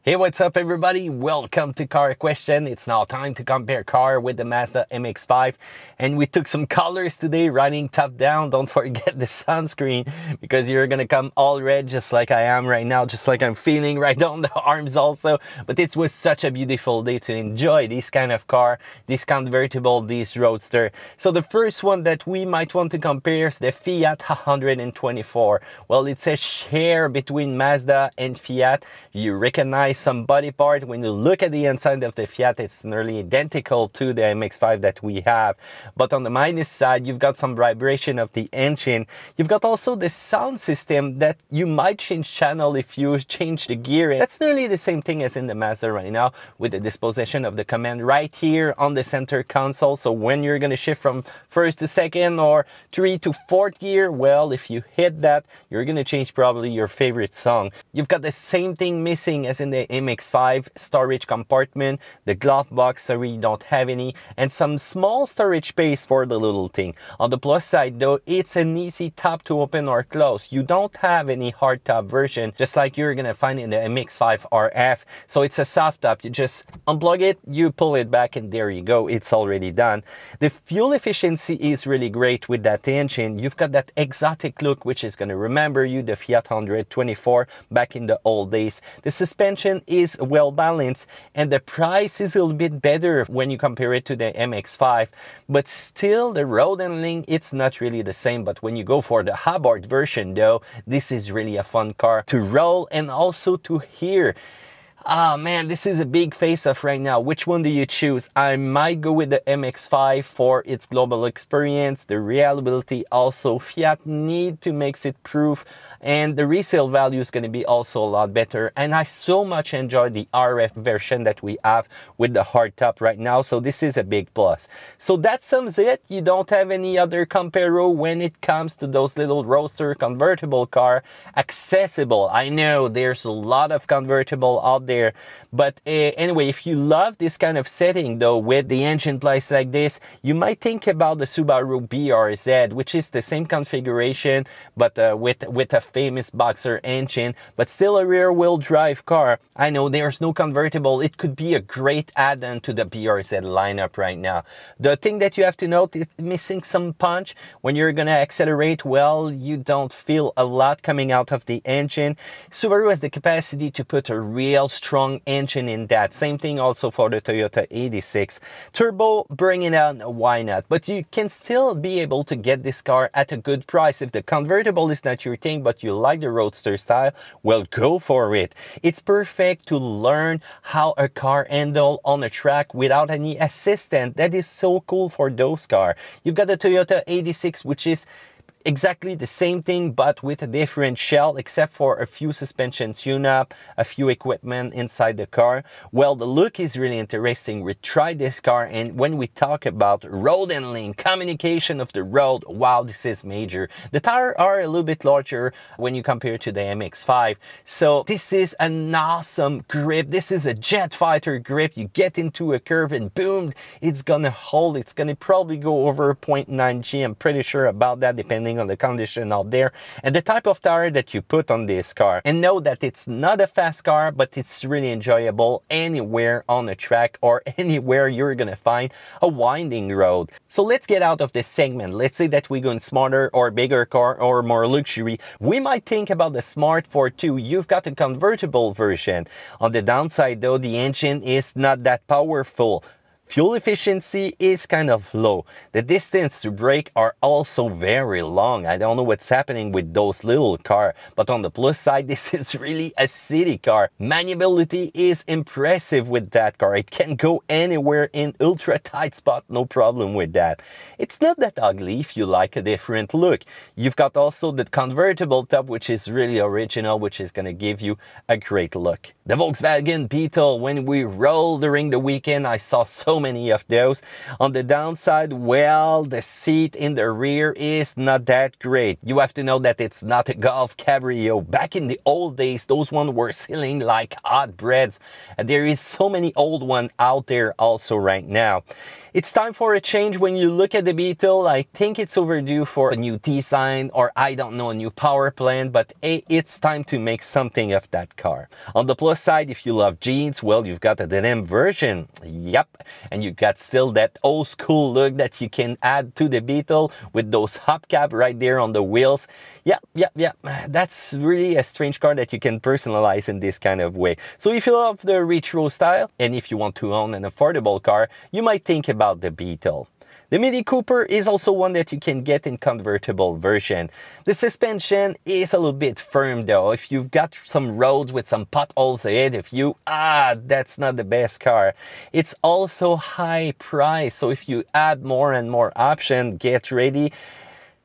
Hey, what's up everybody? Welcome to Car Question. It's now time to compare car with the Mazda MX-5, and we took some colors today, riding top down. Don't forget the sunscreen because you're gonna come all red just like I am right now, just like I'm feeling right on the arms also. But it was such a beautiful day to enjoy this kind of car, this convertible, this roadster. So the first one that we might want to compare is the Fiat 124. Well, it's a share between Mazda and Fiat. You recognize some body part. When you look at the inside of the Fiat, it's nearly identical to the MX-5 that we have. But on the minus side, you've got some vibration of the engine. You've got also the sound system that you might change channel if you change the gear. That's nearly the same thing as in the Mazda right now, with the disposition of the command right here on the center console. So when you're going to shift from first to second or 3 to 4th gear, well, if you hit that, you're going to change probably your favorite song. You've got the same thing missing as in the MX-5, storage compartment, the glove box, sorry, you don't have any, and some small storage space for the little thing. On the plus side though, it's an easy top to open or close. You don't have any hard top version, just like you're gonna find in the MX-5 RF. So it's a soft top. You just unplug it, you pull it back, and there you go, it's already done. The fuel efficiency is really great with that engine. You've got that exotic look, which is gonna remember you the Fiat 124 back in the old days. The suspension is well balanced, and the price is a little bit better when you compare it to the MX-5, but still the road handling, it's not really the same. But when you go for the Hubbard version though, this is really a fun car to roll and also to hear. Ah man, this is a big face-off right now. Which one do you choose? I might go with the MX-5 for its global experience, the reliability. Also, Fiat need to make it proof, and the resale value is going to be also a lot better. And I so much enjoy the RF version that we have with the hardtop right now, so this is a big plus. So that sums it. You don't have any other comparo when it comes to those little roadster convertible car. Accessible. I know there's a lot of convertible out there, but anyway, if you love this kind of setting though, with the engine placed like this, you might think about the Subaru BRZ, which is the same configuration but with a famous boxer engine, but still a rear wheel drive car. I know there's no convertible. It could be a great add-on to the BRZ lineup right now. The thing that you have to note is missing some punch. When you're gonna accelerate, well, you don't feel a lot coming out of the engine. Subaru has the capacity to put a real strong engine in that. Same thing also for the Toyota 86. Turbo, bring it on, why not? But you can still be able to get this car at a good price. If the convertible is not your thing, but you like the roadster style, well, go for it. It's perfect to learn how a car handles on a track without any assistant. That is so cool for those cars. You've got the Toyota 86, which is exactly the same thing but with a different shell, except for a few suspension tune-up, a few equipment inside the car. Well, the look is really interesting. We tried this car, and when we talk about road handling, communication of the road, wow, this is major. The tires are a little bit larger when you compare to the MX-5, so this is an awesome grip. This is a jet fighter grip. You get into a curve and boom, it's gonna hold. It's gonna probably go over 0.9 G. I'm pretty sure about that, depending on the condition out there and the type of tire that you put on this car. And know that it's not a fast car, but it's really enjoyable anywhere on a track or anywhere you're gonna find a winding road. So let's get out of this segment. Let's say that we're going smarter or bigger car or more luxury. We might think about the Smart Fortwo 2. You've got a convertible version. On the downside though, the engine is not that powerful. Fuel efficiency is kind of low. The distance to brake are also very long. I don't know what's happening with those little cars, but on the plus side, this is really a city car. Maneuverability is impressive with that car. It can go anywhere in ultra tight spot, no problem with that. It's not that ugly if you like a different look. You've got also the convertible top, which is really original, which is going to give you a great look. The Volkswagen Beetle, when we rolled during the weekend, I saw so many of those. On the downside, well, the seat in the rear is not that great. You have to know that it's not a Golf Cabrio. Back in the old days, those ones were selling like hot breads. And there is so many old ones out there also right now. It's time for a change. When you look at the Beetle, I think it's overdue for a new design, or I don't know, a new power plant, but hey, it's time to make something of that car. On the plus side, if you love jeans, well, you've got a denim version. Yep. And you've got still that old school look that you can add to the Beetle with those hubcap right there on the wheels. Yep. That's really a strange car that you can personalize in this kind of way. So if you love the retro style, and if you want to own an affordable car, you might think about the Beetle. The Mini Cooper is also one that you can get in convertible version. The suspension is a little bit firm though. If you've got some roads with some potholes ahead of you, that's not the best car. It's also high price, so if you add more and more options, get ready.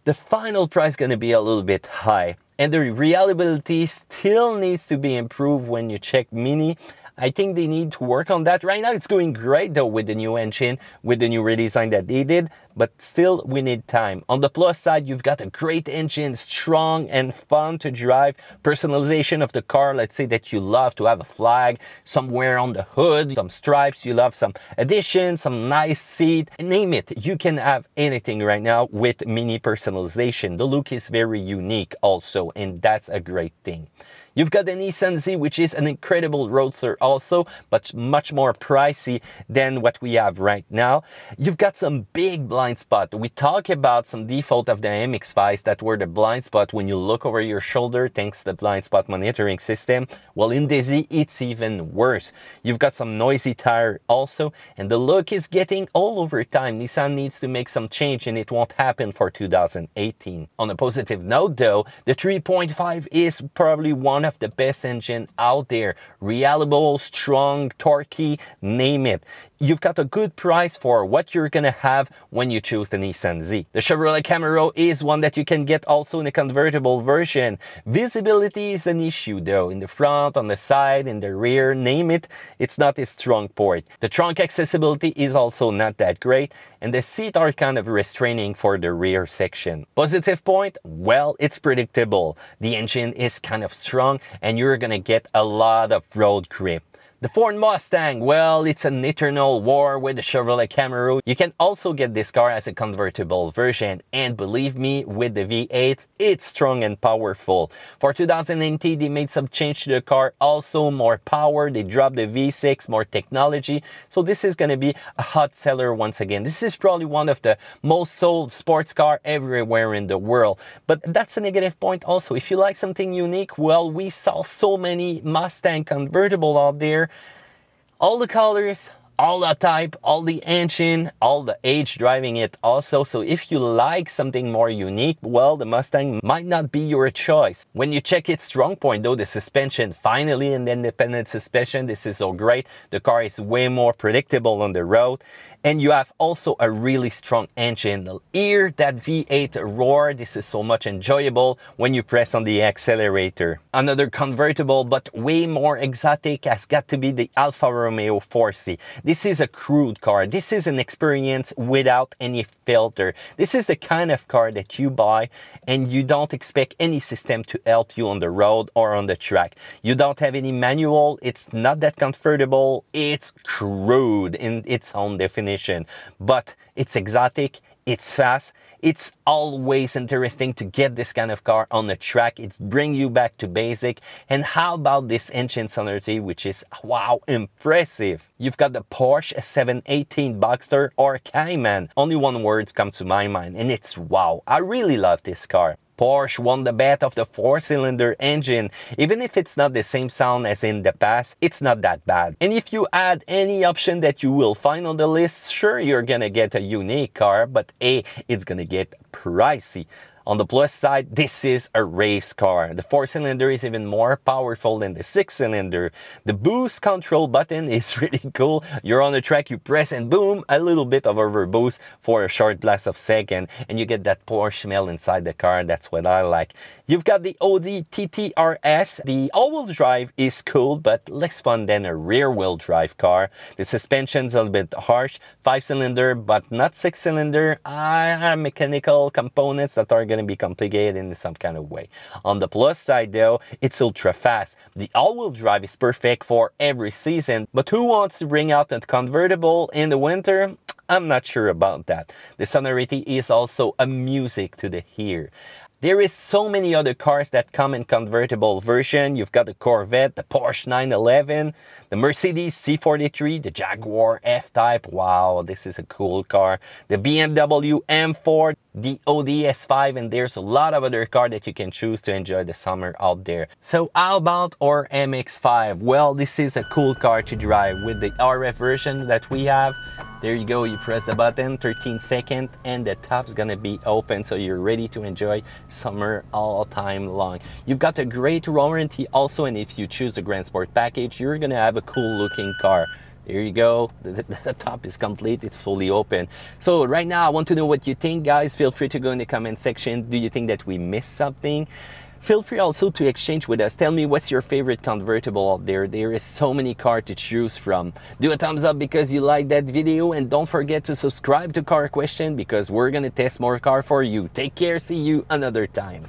The final price is going to be a little bit high. And the reliability still needs to be improved when you check Mini. I think they need to work on that. Right now it's going great though with the new engine, with the new redesign that they did, but still we need time. On the plus side, you've got a great engine, strong and fun to drive. Personalization of the car, let's say that you love to have a flag somewhere on the hood, some stripes, you love some additions, some nice seat, name it. You can have anything right now with Mini personalization. The look is very unique also, and that's a great thing. You've got the Nissan Z, which is an incredible roadster also, but much more pricey than what we have right now. You've got some big blind spot. We talk about some default of the MX-5s that were the blind spot when you look over your shoulder thanks to the blind spot monitoring system. Well, in the Z, it's even worse. You've got some noisy tire also, and the look is getting old over time. Nissan needs to make some change, and it won't happen for 2018. On a positive note though, the 3.5 is probably one of the best engine out there. Reliable, strong, torquey, name it. You've got a good price for what you're gonna have when you choose the Nissan Z. The Chevrolet Camaro is one that you can get also in a convertible version. Visibility is an issue though. In the front, on the side, in the rear, name it, it's not a strong port. The trunk accessibility is also not that great, and the seats are kind of restraining for the rear section. Positive point? Well, it's predictable. The engine is kind of strong, and you're gonna get a lot of road grip. The Ford Mustang, well, it's an eternal war with the Chevrolet Camaro. You can also get this car as a convertible version, and believe me, with the V8, it's strong and powerful. For 2019, they made some change to the car, also more power, they dropped the V6, more technology, so this is going to be a hot seller once again. This is probably one of the most sold sports car everywhere in the world, but that's a negative point also. If you like something unique, well, we saw so many Mustang convertible out there. All the colors, all the type, all the engine, all the age driving it also. So if you like something more unique, well, the Mustang might not be your choice. When you check its strong point though, the suspension, finally an independent suspension, this is so great. The car is way more predictable on the road. And you have also a really strong engine. Hear that V8 roar. This is so much enjoyable when you press on the accelerator. Another convertible, but way more exotic, has got to be the Alfa Romeo 4C. This is a crude car. This is an experience without any filter. This is the kind of car that you buy and you don't expect any system to help you on the road or on the track. You don't have any manual. It's not that comfortable. It's crude in its own definition. But it's exotic, it's fast, it's always interesting to get this kind of car on the track. It's bring you back to basic. And how about this engine sonority, which is, wow, impressive. You've got the Porsche 718 Boxster or Cayman. Only one word comes to my mind, and it's wow. I really love this car. Porsche won the bet of the 4-cylinder engine. Even if it's not the same sound as in the past, it's not that bad. And if you add any option that you will find on the list, sure, you're gonna get a unique car, but hey, it's gonna get pricey. On the plus side, this is a race car. The 4-cylinder is even more powerful than the 6-cylinder. The boost control button is really cool. You're on the track, you press and boom, a little bit of overboost for a short blast of second, and you get that Porsche smell inside the car. That's what I like. You've got the Audi TT RS. The all-wheel drive is cool, but less fun than a rear-wheel drive car. The suspension's a little bit harsh. 5-cylinder, but not 6-cylinder. Mechanical components that are going to be complicated in some kind of way. On the plus side, though, it's ultra fast. The all-wheel drive is perfect for every season, but who wants to bring out a convertible in the winter? I'm not sure about that. The sonority is also a music to the ear. There is so many other cars that come in convertible version. You've got the Corvette, the Porsche 911, the Mercedes C43, the Jaguar F-Type. Wow, this is a cool car. The BMW M4, the Audi S5, and there's a lot of other cars that you can choose to enjoy the summer out there. So how about our MX-5? Well, this is a cool car to drive with the RF version that we have. There you go, you press the button, 13 seconds, and the top's gonna be open, so you're ready to enjoy summer all time long. You've got a great warranty also, and if you choose the Grand Sport package, you're gonna have a cool looking car. There you go, the top is complete, it's fully open. So right now, I want to know what you think, guys. Feel free to go in the comment section. Do you think that we missed something? Feel free also to exchange with us. Tell me what's your favorite convertible out there. There is so many cars to choose from. Do a thumbs up because you liked that video, and don't forget to subscribe to Car Question because we're gonna test more car for you. Take care, see you another time.